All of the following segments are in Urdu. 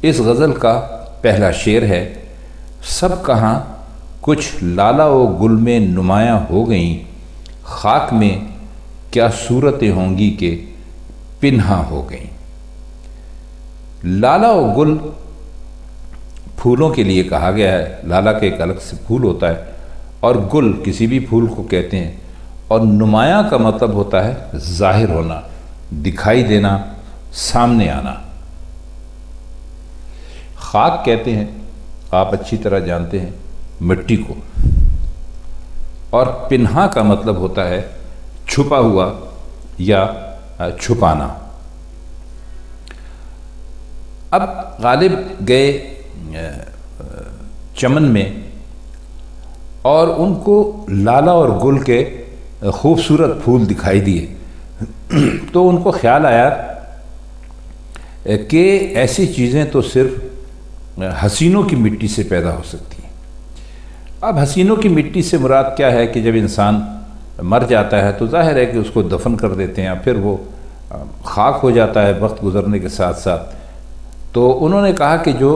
اس غزل کا پہلا شعر ہے: سب کہاں کچھ لالا و گل میں نمایاں ہو گئیں، خاک میں کیا صورتیں ہوں گی کہ پنہاں ہو گئیں۔ لالا و گل پھولوں کے لیے کہا گیا ہے۔ لالا کے ایک الگ سے پھول ہوتا ہے، اور گل کسی بھی پھول کو کہتے ہیں، اور نمایاں کا مطلب ہوتا ہے ظاہر ہونا، دکھائی دینا، سامنے آنا۔ خاک کہتے ہیں، آپ اچھی طرح جانتے ہیں، مٹی کو، اور پنہا کا مطلب ہوتا ہے چھپا ہوا یا چھپانا۔ اب غالب گئے چمن میں اور ان کو لالا اور گل کے خوبصورت پھول دکھائی دیے، تو ان کو خیال آیا کہ ایسی چیزیں تو صرف حسینوں کی مٹی سے پیدا ہو سکتی ہیں۔ اب حسینوں کی مٹی سے مراد کیا ہے کہ جب انسان مر جاتا ہے تو ظاہر ہے کہ اس کو دفن کر دیتے ہیں، پھر وہ خاک ہو جاتا ہے وقت گزرنے کے ساتھ ساتھ۔ تو انہوں نے کہا کہ جو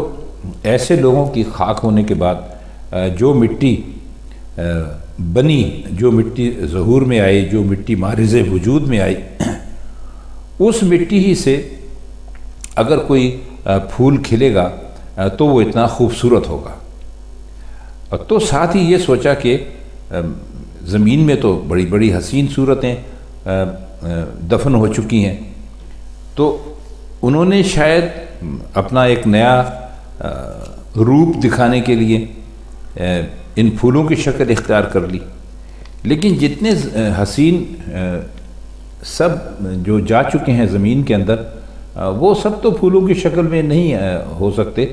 ایسے لوگوں کی خاک ہونے کے بعد جو مٹی بنی، جو مٹی ظہور میں آئی، جو مٹی مارز وجود میں آئی، اس مٹی ہی سے اگر کوئی پھول کھلے گا تو وہ اتنا خوبصورت ہوگا۔ تو ساتھ ہی یہ سوچا کہ زمین میں تو بڑی بڑی حسین صورتیں دفن ہو چکی ہیں، تو انہوں نے شاید اپنا ایک نیا روپ دکھانے کے لیے ان پھولوں کی شکل اختیار کر لی۔ لیکن جتنے حسین سب جو جا چکے ہیں زمین کے اندر، وہ سب تو پھولوں کی شکل میں نہیں ہو سکتے،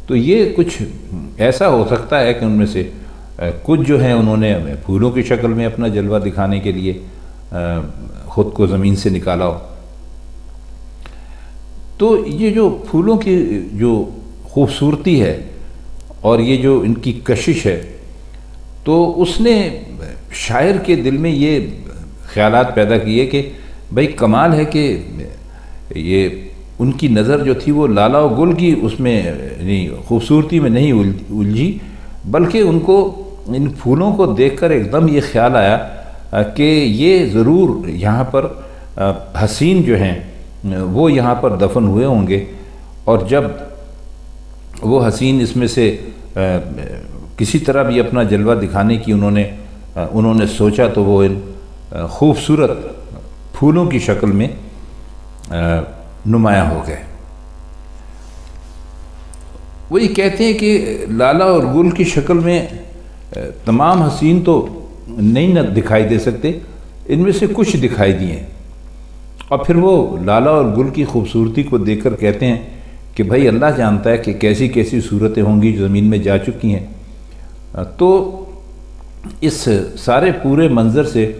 تو یہ کچھ ایسا ہو سکتا ہے کہ ان میں سے کچھ جو ہیں انہوں نے پھولوں کی شکل میں اپنا جلوہ دکھانے کے لیے خود کو زمین سے نکالا ہو۔ تو یہ جو پھولوں کی جو خوبصورتی ہے اور یہ جو ان کی کشش ہے، تو اس نے شاعر کے دل میں یہ خیالات پیدا کیے کہ بھئی کمال ہے کہ یہ ان کی نظر جو تھی وہ لالا و گل کی اس میں خوبصورتی میں نہیں الجھی، بلکہ ان کو ان پھولوں کو دیکھ کر ایک دم یہ خیال آیا کہ یہ ضرور یہاں پر حسین جو ہیں وہ یہاں پر دفن ہوئے ہوں گے، اور جب وہ حسین اس میں سے کسی طرح بھی اپنا جلوہ دکھانے کی انہوں نے سوچا، تو وہ ان خوبصورت پھولوں کی شکل میں نمایاں ہو گئے۔ وہی کہتے ہیں کہ لالا اور گل کی شکل میں تمام حسین تو نہیں نہ دکھائی دے سکتے، ان میں سے کچھ دکھائی دیے، اور پھر وہ لالا اور گل کی خوبصورتی کو دیکھ کر کہتے ہیں کہ بھائی اللہ جانتا ہے کہ کیسی کیسی صورتیں ہوں گی جو زمین میں جا چکی ہیں۔ تو اس سارے پورے منظر سے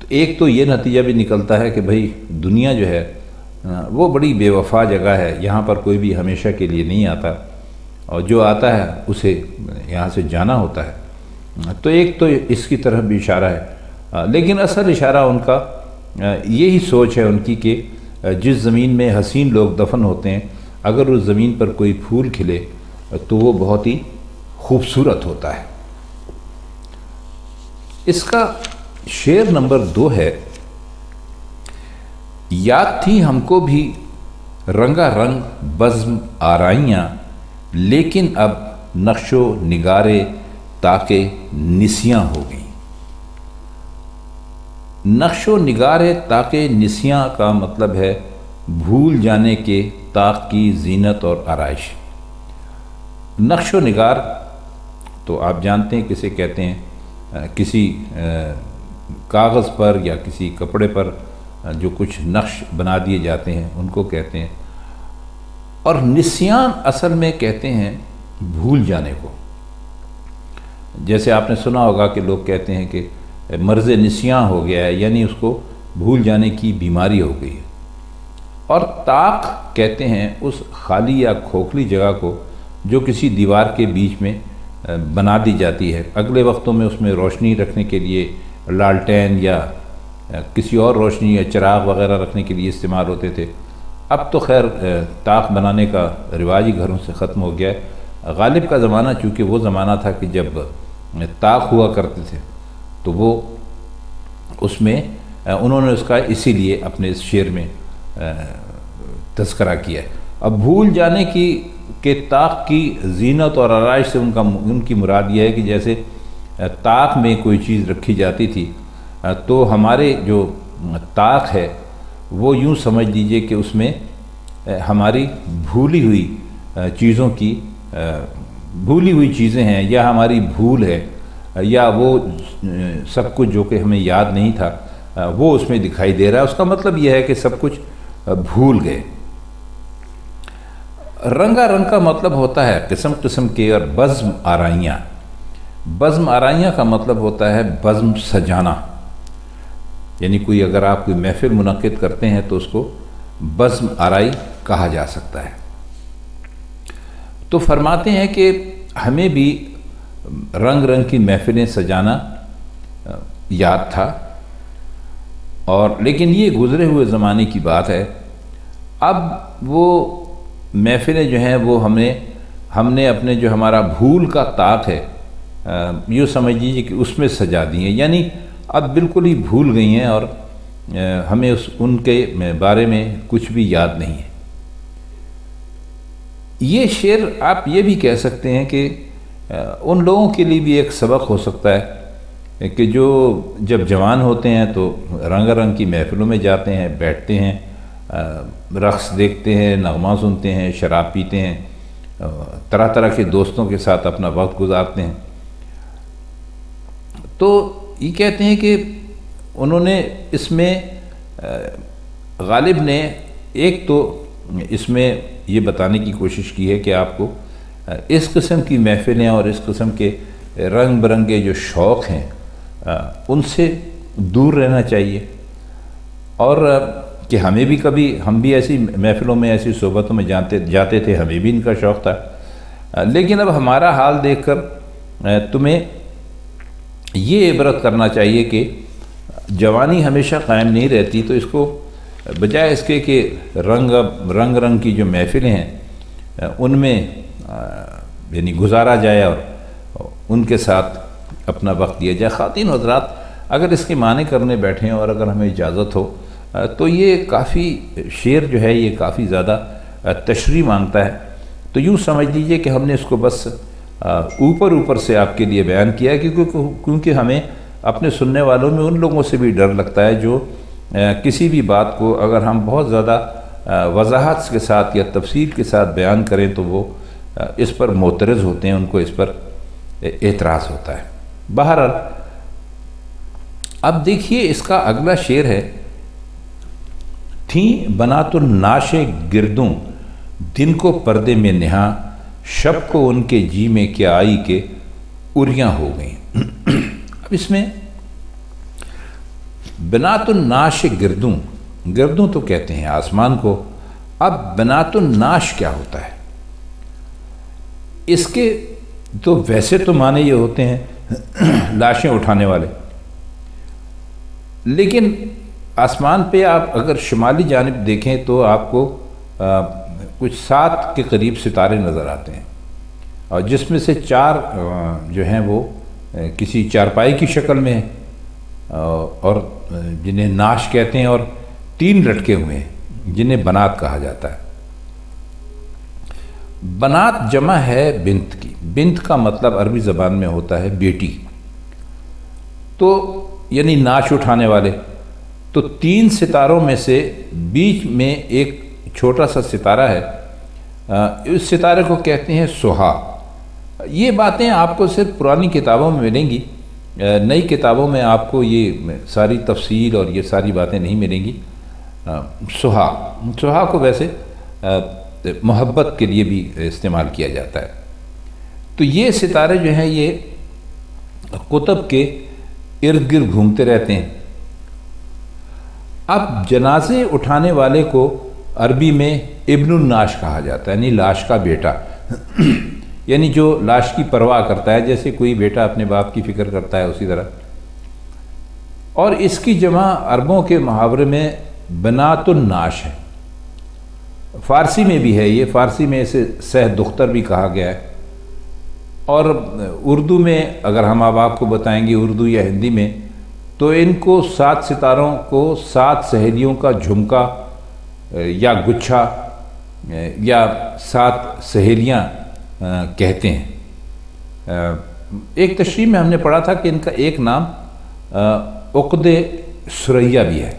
ایک تو یہ نتیجہ بھی نکلتا ہے کہ بھئی دنیا جو ہے وہ بڑی بے وفا جگہ ہے، یہاں پر کوئی بھی ہمیشہ کے لیے نہیں آتا، اور جو آتا ہے اسے یہاں سے جانا ہوتا ہے۔ تو ایک تو اس کی طرف بھی اشارہ ہے، لیکن اصل اشارہ ان کا یہی سوچ ہے ان کی کہ جس زمین میں حسین لوگ دفن ہوتے ہیں، اگر اس زمین پر کوئی پھول کھلے تو وہ بہت ہی خوبصورت ہوتا ہے۔ اس کا شعر نمبر 2 ہے: یاد تھی ہم کو بھی رنگا رنگ بزم آرائیاں، لیکن اب نقش و نگارے تاکہ نسیاں ہو گئیں۔ نقش و نگارے تاکہ نسیاں کا مطلب ہے بھول جانے کے طاق کی زینت اور آرائش۔ نقش و نگار تو آپ جانتے ہیں کسے کہتے ہیں، کسی کاغذ پر یا کسی کپڑے پر جو کچھ نقش بنا دیے جاتے ہیں ان کو کہتے ہیں، اور نسیان اصل میں کہتے ہیں بھول جانے کو۔ جیسے آپ نے سنا ہوگا کہ لوگ کہتے ہیں کہ مرض نسیاں ہو گیا ہے، یعنی اس کو بھول جانے کی بیماری ہو گئی ہے۔ اور طاق کہتے ہیں اس خالی یا کھوکھلی جگہ کو جو کسی دیوار کے بیچ میں بنا دی جاتی ہے۔ اگلے وقتوں میں اس میں روشنی رکھنے کے لیے لالٹین یا کسی اور روشنی یا چراغ وغیرہ رکھنے کے لیے استعمال ہوتے تھے۔ اب تو خیر طاق بنانے کا رواج ہی گھروں سے ختم ہو گیا ہے۔ غالب کا زمانہ چونکہ وہ زمانہ تھا کہ جب طاق ہوا کرتے تھے، تو وہ اس میں انہوں نے اس کا اسی لیے اپنے اس شعر میں تذکرہ کیا ہے۔ اب بھول جانے کی کہ طاق کی زینت اور آرائش سے ان کی مراد یہ ہے کہ جیسے طاق میں کوئی چیز رکھی جاتی تھی، تو ہمارے جو طاق ہے وہ یوں سمجھ لیجئے کہ اس میں ہماری بھولی ہوئی چیزوں کی بھولی ہوئی چیزیں ہیں، یا ہماری بھول ہے، یا وہ سب کچھ جو کہ ہمیں یاد نہیں تھا وہ اس میں دکھائی دے رہا ہے۔ اس کا مطلب یہ ہے کہ سب کچھ بھول گئے۔ رنگا رنگ کا مطلب ہوتا ہے قسم قسم کے، اور بزم آرائیاں۔ بزم آرائیاں کا مطلب ہوتا ہے بزم سجانا، یعنی کوئی اگر آپ کوئی محفل منعقد کرتے ہیں تو اس کو بزم آرائی کہا جا سکتا ہے۔ تو فرماتے ہیں کہ ہمیں بھی رنگ رنگ کی محفلیں سجانا یاد تھا، اور لیکن یہ گزرے ہوئے زمانے کی بات ہے۔ اب وہ محفلیں جو ہیں وہ ہم نے اپنے جو ہمارا بھول کا طاق ہے یوں سمجھ لیجیے کہ اس میں سجا دی ہیں، یعنی اب بالکل ہی بھول گئی ہیں، اور ہمیں ان کے بارے میں کچھ بھی یاد نہیں ہے۔ یہ شعر آپ یہ بھی کہہ سکتے ہیں کہ ان لوگوں کے لیے بھی ایک سبق ہو سکتا ہے کہ جو جب جوان ہوتے ہیں تو رنگ رنگ کی محفلوں میں جاتے ہیں، بیٹھتے ہیں، رقص دیکھتے ہیں، نغمہ سنتے ہیں، شراب پیتے ہیں، طرح طرح کے دوستوں کے ساتھ اپنا وقت گزارتے ہیں۔ تو یہ کہتے ہیں کہ انہوں نے اس میں غالب نے ایک تو اس میں یہ بتانے کی کوشش کی ہے کہ آپ کو اس قسم کی محفلیں اور اس قسم کے رنگ برنگے جو شوق ہیں ان سے دور رہنا چاہیے، اور کہ ہمیں بھی کبھی ہم بھی ایسی محفلوں میں ایسی صحبتوں میں جاتے تھے، ہمیں بھی ان کا شوق تھا، لیکن اب ہمارا حال دیکھ کر تمہیں یہ عبرت کرنا چاہیے کہ جوانی ہمیشہ قائم نہیں رہتی، تو اس کو بجائے اس کے کہ رنگ رنگ کی جو محفلیں ہیں ان میں یعنی گزارا جائے اور ان کے ساتھ اپنا وقت دیا جائے۔ خواتین حضرات اگر اس کے معنی کرنے بیٹھیں اور اگر ہمیں اجازت ہو تو یہ کافی شعر جو ہے یہ کافی زیادہ تشریح مانگتا ہے، تو یوں سمجھ لیجئے کہ ہم نے اس کو بس اوپر سے آپ کے لیے بیان کیا ہے، کیونکہ ہمیں اپنے سننے والوں میں ان لوگوں سے بھی ڈر لگتا ہے جو کسی بھی بات کو اگر ہم بہت زیادہ وضاحت کے ساتھ یا تفصیل کے ساتھ بیان کریں تو وہ اس پر معترض ہوتے ہیں، ان کو اس پر اعتراض ہوتا ہے۔ بہرحال اب دیکھیے اس کا اگلا شعر ہے، تھیں بنات الناش گردوں دن کو پردے میں نہا، شب کو ان کے جی میں کیا آئی کہ اریاں ہو گئیں۔ اب اس میں بنات الناش گردوں تو کہتے ہیں آسمان کو، اب بنات الناش کیا ہوتا ہے؟ اس کے تو ویسے تو معنی یہ ہوتے ہیں لاشیں اٹھانے والے، لیکن آسمان پہ آپ اگر شمالی جانب دیکھیں تو آپ کو کچھ 7 کے قریب ستارے نظر آتے ہیں، اور جس میں سے 4 جو ہیں وہ کسی چارپائی کی شکل میں ہیں اور جنہیں ناش کہتے ہیں، اور 3 لٹکے ہوئے ہیں جنہیں بنات کہا جاتا ہے۔ بنات جمع ہے بنت کی، بنت کا مطلب عربی زبان میں ہوتا ہے بیٹی، تو یعنی ناش اٹھانے والے۔ تو 3 ستاروں میں سے بیچ میں ایک چھوٹا سا ستارہ ہے، اس ستارے کو کہتے ہیں سہا۔ یہ باتیں آپ کو صرف پرانی کتابوں میں ملیں گی، نئی کتابوں میں آپ کو یہ ساری تفصیل اور یہ ساری باتیں نہیں ملیں گی۔ سہا کو ویسے محبت کے لیے بھی استعمال کیا جاتا ہے۔ تو یہ ستارے جو ہیں یہ قطب کے ارد گرد گھومتے رہتے ہیں۔ اب جنازے اٹھانے والے کو عربی میں ابن الناش کہا جاتا ہے، یعنی لاش کا بیٹا، یعنی جو لاش کی پرواہ کرتا ہے، جیسے کوئی بیٹا اپنے باپ کی فکر کرتا ہے اسی طرح۔ اور اس کی جمع عربوں کے محاورے میں بنات الناش ہے۔ فارسی میں بھی ہے یہ، فارسی میں اسے سہ دختر بھی کہا گیا ہے، اور اردو میں اگر ہم اب آپ کو بتائیں گے اردو یا ہندی میں، تو ان کو 7 ستاروں کو 7 سہیلیوں کا جھمکا یا گچھا یا 7 سہیلیاں کہتے ہیں۔ ایک تشریح میں ہم نے پڑھا تھا کہ ان کا ایک نام عقد ثریا بھی ہے۔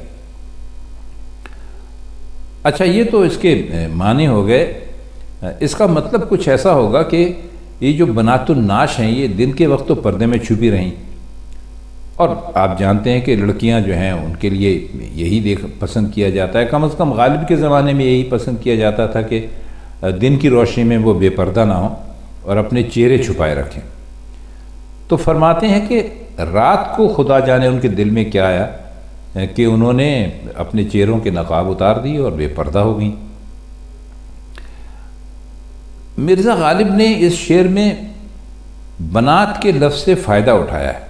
اچھا، یہ تو اس کے معنی ہو گئے۔ اس کا مطلب کچھ ایسا ہوگا کہ یہ جو بنات الناش ہیں یہ دن کے وقت تو پردے میں چھپی رہیں، اور آپ جانتے ہیں کہ لڑکیاں جو ہیں ان کے لیے یہی پسند کیا جاتا ہے، کم از کم غالب کے زمانے میں یہی پسند کیا جاتا تھا کہ دن کی روشنی میں وہ بے پردہ نہ ہوں اور اپنے چہرے چھپائے رکھیں۔ تو فرماتے ہیں کہ رات کو خدا جانے ان کے دل میں کیا آیا کہ انہوں نے اپنے چہروں کے نقاب اتار دی اور بے پردہ ہو گئیں۔ مرزا غالب نے اس شعر میں بنات کے لفظ سے فائدہ اٹھایا ہے۔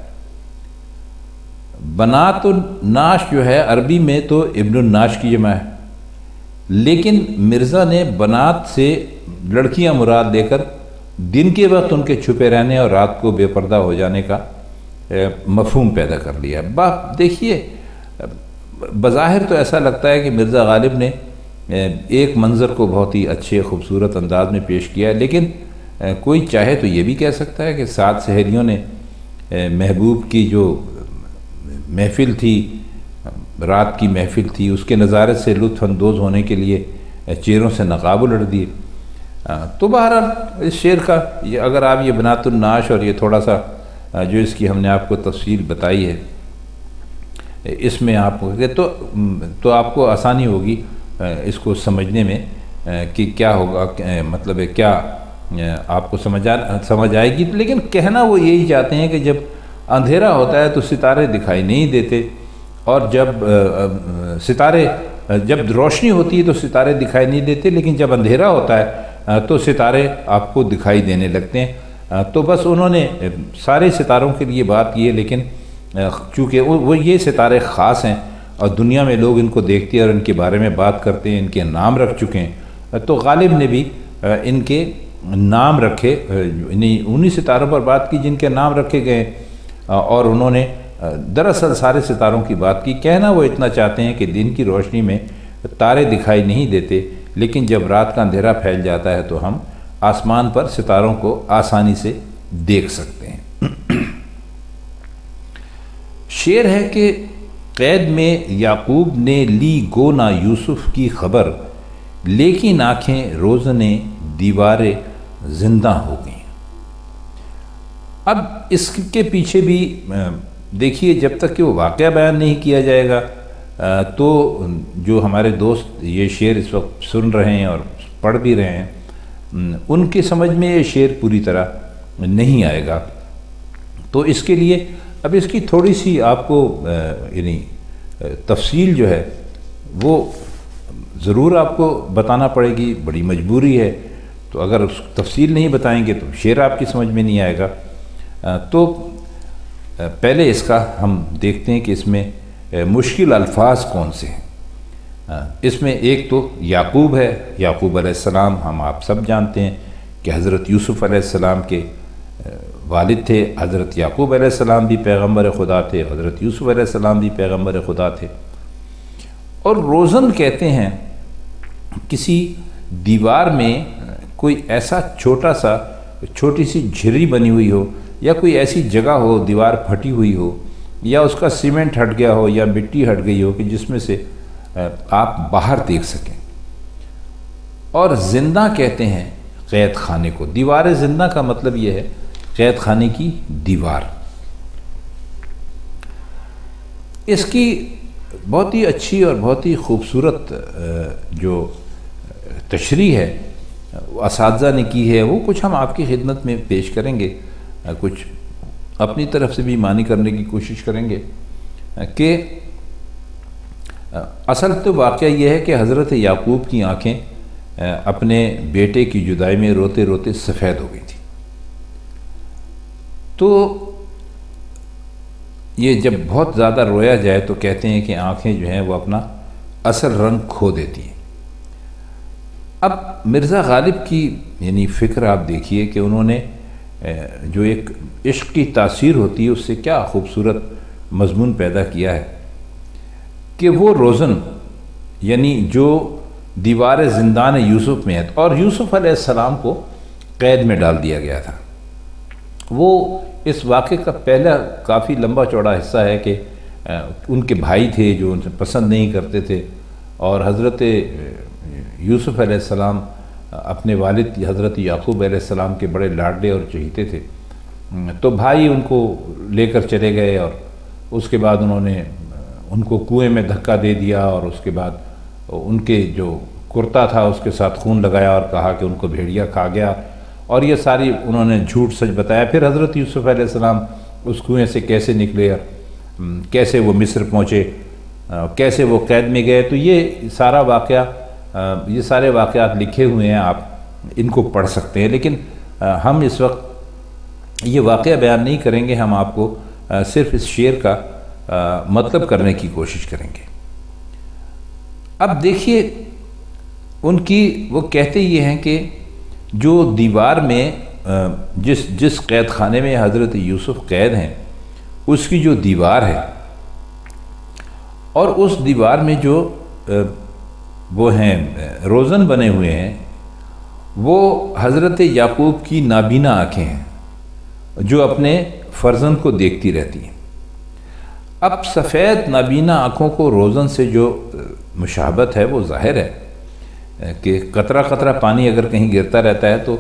بنات الناش جو ہے عربی میں تو ابن الناش کی جمع ہے، لیکن مرزا نے بنات سے لڑکیاں مراد لے کر دن کے وقت ان کے چھپے رہنے اور رات کو بے پردہ ہو جانے کا مفہوم پیدا کر لیا۔ دیکھیے، بظاہر تو ایسا لگتا ہے کہ مرزا غالب نے ایک منظر کو بہت ہی اچھے خوبصورت انداز میں پیش کیا ہے، لیکن کوئی چاہے تو یہ بھی کہہ سکتا ہے کہ 7 سہیلیوں نے محبوب کی جو محفل تھی، رات کی محفل تھی، اس کے نظارے سے لطف اندوز ہونے کے لیے چہروں سے نقاب الٹ دیے۔ تو بہرحال اس شعر کا اگر آپ یہ بنات الناش اور یہ تھوڑا سا جو اس کی ہم نے آپ کو تفصیل بتائی ہے، اس میں آپ تو آپ کو آسانی ہوگی اس کو سمجھنے میں کہ کیا ہوگا، مطلب ہے کیا آپ کو سمجھ آئے گی۔ لیکن کہنا وہ یہی چاہتے ہیں کہ جب اندھیرا ہوتا ہے تو ستارے دکھائی نہیں دیتے، اور جب روشنی ہوتی ہے تو ستارے دکھائی نہیں دیتے، لیکن جب اندھیرا ہوتا ہے تو ستارے آپ کو دکھائی دینے لگتے ہیں۔ تو بس انہوں نے سارے ستاروں کے لیے بات کی ہے، لیکن چونکہ وہ یہ ستارے خاص ہیں اور دنیا میں لوگ ان کو دیکھتے ہیں اور ان کے بارے میں بات کرتے ہیں، ان کے نام رکھ چکے ہیں، تو غالب نے بھی ان کے نام رکھے، انہی ستاروں پر بات کی جن کے نام رکھے گئے، اور انہوں نے دراصل سارے ستاروں کی بات کی۔ کہنا وہ اتنا چاہتے ہیں کہ دن کی روشنی میں تارے دکھائی نہیں دیتے، لیکن جب رات کا اندھیرا پھیل جاتا ہے تو ہم آسمان پر ستاروں کو آسانی سے دیکھ سکتے ہیں۔ شعر ہے کہ قید میں یعقوب نے لی گونا یوسف کی خبر، لیکن آنکھیں روزنے دیوارے زندہ ہو گئیں۔ اب اس کے پیچھے بھی دیکھیے، جب تک کہ وہ واقعہ بیان نہیں کیا جائے گا تو جو ہمارے دوست یہ شعر اس وقت سن رہے ہیں اور پڑھ بھی رہے ہیں، ان کی سمجھ میں یہ شعر پوری طرح نہیں آئے گا۔ تو اس کے لیے اب اس کی تھوڑی سی آپ کو یعنی تفصیل جو ہے وہ ضرور آپ کو بتانا پڑے گی، بڑی مجبوری ہے۔ تو اگر اس تفصیل نہیں بتائیں گے تو شعر آپ کی سمجھ میں نہیں آئے گا۔ تو پہلے اس کا ہم دیکھتے ہیں کہ اس میں مشکل الفاظ کون سے ہیں۔ اس میں ایک تو یعقوب ہے، یعقوب علیہ السلام ہم آپ سب جانتے ہیں کہ حضرت یوسف علیہ السلام کے والد تھے۔ حضرت یعقوب علیہ السلام بھی پیغمبر خدا تھے، حضرت یوسف علیہ السلام بھی پیغمبر خدا تھے۔ اور روزن کہتے ہیں کسی دیوار میں کوئی ایسا چھوٹی سی جھری بنی ہوئی ہو، یا کوئی ایسی جگہ ہو دیوار پھٹی ہوئی ہو، یا اس کا سیمنٹ ہٹ گیا ہو یا مٹی ہٹ گئی ہو کہ جس میں سے آپ باہر دیکھ سکیں۔ اور زندہ کہتے ہیں قید خانے کو۔ دیوار زندہ کا مطلب یہ ہے قید خانے کی دیوار۔ اس کی بہت ہی اچھی اور بہت ہی خوبصورت جو تشریح ہے اساتذہ نے کی ہے، وہ کچھ ہم آپ کی خدمت میں پیش کریں گے، کچھ اپنی طرف سے بھی معنی کرنے کی کوشش کریں گے۔ کہ اصل تو واقعہ یہ ہے کہ حضرت یعقوب کی آنکھیں اپنے بیٹے کی جدائی میں روتے روتے سفید ہو گئی تھی۔ تو یہ جب بہت زیادہ رویا جائے تو کہتے ہیں کہ آنکھیں جو ہیں وہ اپنا اصل رنگ کھو دیتی ہیں۔ اب مرزا غالب کی یعنی فکر آپ دیکھیے کہ انہوں نے جو ایک عشق کی تاثیر ہوتی ہے اس سے کیا خوبصورت مضمون پیدا کیا ہے کہ وہ روزن یعنی جو دیوار زندان یوسف میں ہے، اور یوسف علیہ السلام کو قید میں ڈال دیا گیا تھا۔ وہ اس واقعے کا پہلا کافی لمبا چوڑا حصہ ہے کہ ان کے بھائی تھے جو ان سے پسند نہیں کرتے تھے، اور حضرت یوسف علیہ السلام اپنے والد حضرت یعقوب علیہ السلام کے بڑے لاڈلے اور چہیتے تھے، تو بھائی ان کو لے کر چلے گئے، اور اس کے بعد انہوں نے ان کو کنویں میں دھکا دے دیا، اور اس کے بعد ان کے جو کرتا تھا اس کے ساتھ خون لگایا اور کہا کہ ان کو بھیڑیا کھا گیا، اور یہ ساری انہوں نے جھوٹ سچ بتایا۔ پھر حضرت یوسف علیہ السلام اس کنویں سے کیسے نکلے اور کیسے وہ مصر پہنچے، کیسے وہ قید میں گئے، تو یہ سارا واقعہ، یہ سارے واقعات لکھے ہوئے ہیں، آپ ان کو پڑھ سکتے ہیں۔ لیکن ہم اس وقت یہ واقعہ بیان نہیں کریں گے، ہم آپ کو صرف اس شعر کا مطلب کرنے کی کوشش کریں گے۔ اب دیکھیے ان کی، وہ کہتے یہ ہیں کہ جو دیوار میں جس قید خانے میں حضرت یوسف قید ہیں اس کی جو دیوار ہے، اور اس دیوار میں جو وہ ہیں روزن بنے ہوئے ہیں، وہ حضرت یعقوب کی نابینا آنکھیں ہیں جو اپنے فرزند کو دیکھتی رہتی ہیں۔ اب سفید نابینا آنکھوں کو روزن سے جو مشابہت ہے وہ ظاہر ہے کہ قطرہ قطرہ پانی اگر کہیں گرتا رہتا ہے تو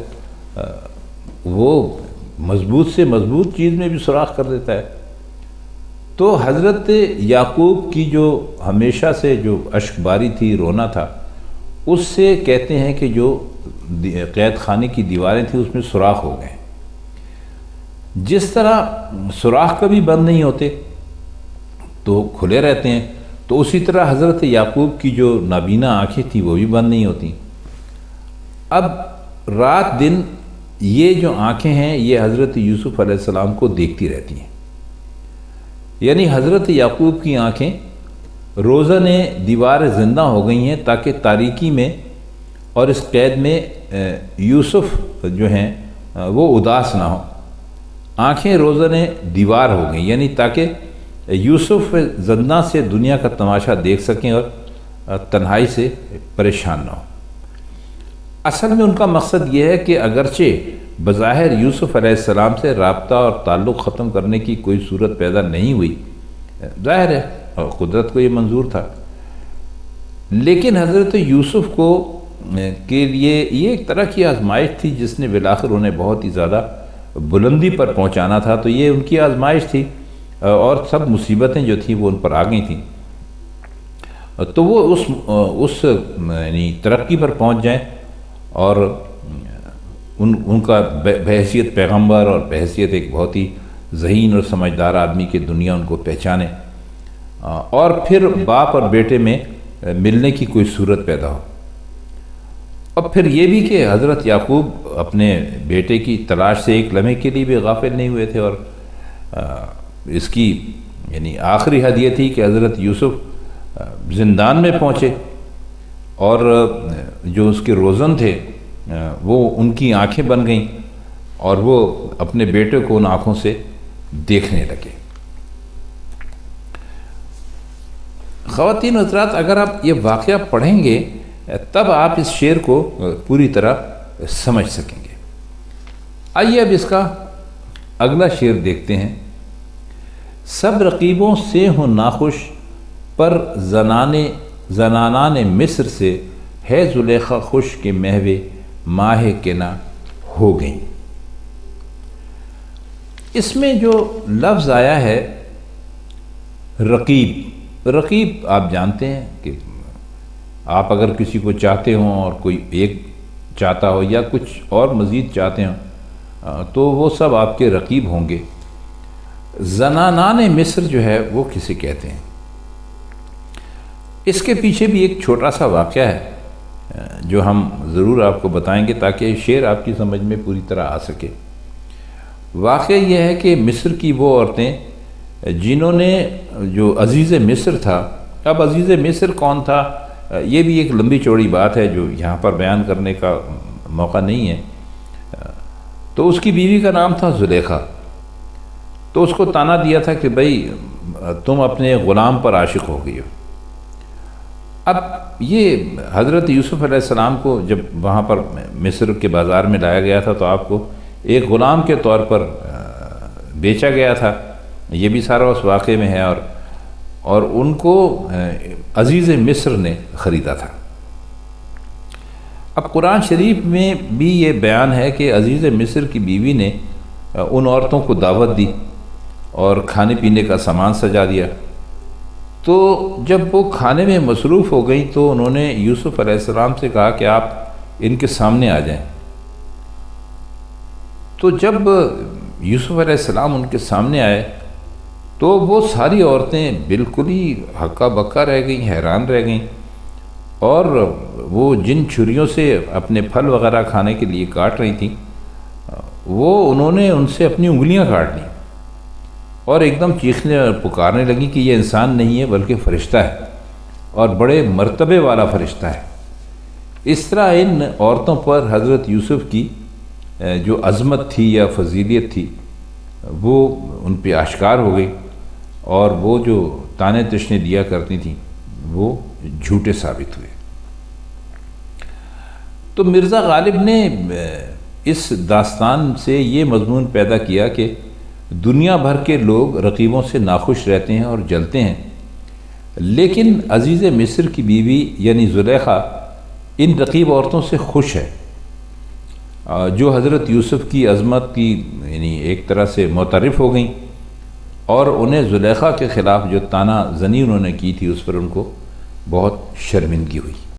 وہ مضبوط سے مضبوط چیز میں بھی سوراخ کر دیتا ہے۔ تو حضرت یعقوب کی جو ہمیشہ سے جو اشک باری تھی، رونا تھا، اس سے کہتے ہیں کہ جو قید خانے کی دیواریں تھیں اس میں سوراخ ہو گئے۔ جس طرح سوراخ کبھی بند نہیں ہوتے تو کھلے رہتے ہیں، تو اسی طرح حضرت یعقوب کی جو نابینا آنکھیں تھیں وہ بھی بند نہیں ہوتیں۔ اب رات دن یہ جو آنکھیں ہیں یہ حضرت یوسف علیہ السلام کو دیکھتی رہتی ہیں، یعنی حضرت یعقوب کی آنکھیں روزن دیوار زندہ ہو گئی ہیں تاکہ تاریکی میں اور اس قید میں یوسف جو ہیں وہ اداس نہ ہو۔ آنکھیں روزن دیوار ہو گئیں یعنی تاکہ یوسف زندہ سے دنیا کا تماشا دیکھ سکیں اور تنہائی سے پریشان نہ ہو۔ اصل میں ان کا مقصد یہ ہے کہ اگرچہ بظاہر یوسف علیہ السلام سے رابطہ اور تعلق ختم کرنے کی کوئی صورت پیدا نہیں ہوئی، ظاہر ہے اور قدرت کو یہ منظور تھا، لیکن حضرت یوسف کو کے لیے یہ ایک طرح کی آزمائش تھی جس نے بالآخر انہیں بہت ہی زیادہ بلندی پر پہنچانا تھا۔ تو یہ ان کی آزمائش تھی، اور سب مصیبتیں جو تھیں وہ ان پر آ گئی تھیں، تو وہ اس یعنی ترقی پر پہنچ جائیں اور ان کا بحیثیت پیغمبر اور بحیثیت ایک بہت ہی ذہین اور سمجھدار آدمی کی دنیا ان کو پہچانے، اور پھر باپ اور بیٹے میں ملنے کی کوئی صورت پیدا ہو۔ اور پھر یہ بھی کہ حضرت یعقوب اپنے بیٹے کی تلاش سے ایک لمحے کے لیے بھی غافل نہیں ہوئے تھے، اور اس کی یعنی آخری حد یہ تھی کہ حضرت یوسف زندان میں پہنچے اور جو اس کے روزن تھے وہ ان کی آنکھیں بن گئیں اور وہ اپنے بیٹے کو ان آنکھوں سے دیکھنے لگے۔ خواتین و حضرات، اگر آپ یہ واقعہ پڑھیں گے تب آپ اس شعر کو پوری طرح سمجھ سکیں گے۔ آئیے اب اس کا اگلا شعر دیکھتے ہیں۔ سب رقیبوں سے ہوں ناخوش پر زنانان مصر سے ہے زلیخا خوش کے محو ماہ کنا ہو گئیں۔ اس میں جو لفظ آیا ہے رقیب، رقیب آپ جانتے ہیں کہ آپ اگر کسی کو چاہتے ہوں اور کوئی ایک چاہتا ہو یا کچھ اور مزید چاہتے ہوں تو وہ سب آپ کے رقیب ہوں گے۔ زنانان مصر جو ہے وہ کسے کہتے ہیں؟ اس کے پیچھے بھی ایک چھوٹا سا واقعہ ہے جو ہم ضرور آپ کو بتائیں گے تاکہ شعر آپ کی سمجھ میں پوری طرح آ سکے۔ واقعہ یہ ہے کہ مصر کی وہ عورتیں جنہوں نے جو عزیز مصر تھا، اب عزیز مصر کون تھا یہ بھی ایک لمبی چوڑی بات ہے جو یہاں پر بیان کرنے کا موقع نہیں ہے۔ تو اس کی بیوی کا نام تھا زلیخا، تو اس کو طعنہ دیا تھا کہ بھئی تم اپنے غلام پر عاشق ہو گئی ہو۔ اب یہ حضرت یوسف علیہ السلام کو جب وہاں پر مصر کے بازار میں لایا گیا تھا تو آپ کو ایک غلام کے طور پر بیچا گیا تھا، یہ بھی سارا اس واقعے میں ہے، اور ان کو عزیز مصر نے خریدا تھا۔ اب قرآن شریف میں بھی یہ بیان ہے کہ عزیز مصر کی بیوی نے ان عورتوں کو دعوت دی اور کھانے پینے کا سامان سجا دیا، تو جب وہ کھانے میں مصروف ہو گئیں تو انہوں نے یوسف علیہ السلام سے کہا کہ آپ ان کے سامنے آ جائیں۔ تو جب یوسف علیہ السلام ان کے سامنے آئے تو وہ ساری عورتیں بالکل ہی ہکا بکا رہ گئیں، حیران رہ گئیں، اور وہ جن چھریوں سے اپنے پھل وغیرہ کھانے کے لیے کاٹ رہی تھیں وہ انہوں نے ان سے اپنی انگلیاں کاٹ لیں اور ایک دم چیخنے اور پکارنے لگی کہ یہ انسان نہیں ہے بلکہ فرشتہ ہے، اور بڑے مرتبے والا فرشتہ ہے۔ اس طرح ان عورتوں پر حضرت یوسف کی جو عظمت تھی یا فضیلیت تھی وہ ان پہ آشکار ہو گئی، اور وہ جو طعنے تشنے دیا کرتی تھیں وہ جھوٹے ثابت ہوئے۔ تو مرزا غالب نے اس داستان سے یہ مضمون پیدا کیا کہ دنیا بھر کے لوگ رقیبوں سے ناخوش رہتے ہیں اور جلتے ہیں، لیکن عزیز مصر کی بیوی یعنی زلیخا ان رقیب عورتوں سے خوش ہے، جو حضرت یوسف کی عظمت کی یعنی ایک طرح سے معترف ہو گئیں، اور انہیں زلیخا کے خلاف جو طعنہ زنی انہوں نے کی تھی اس پر ان کو بہت شرمندگی ہوئی۔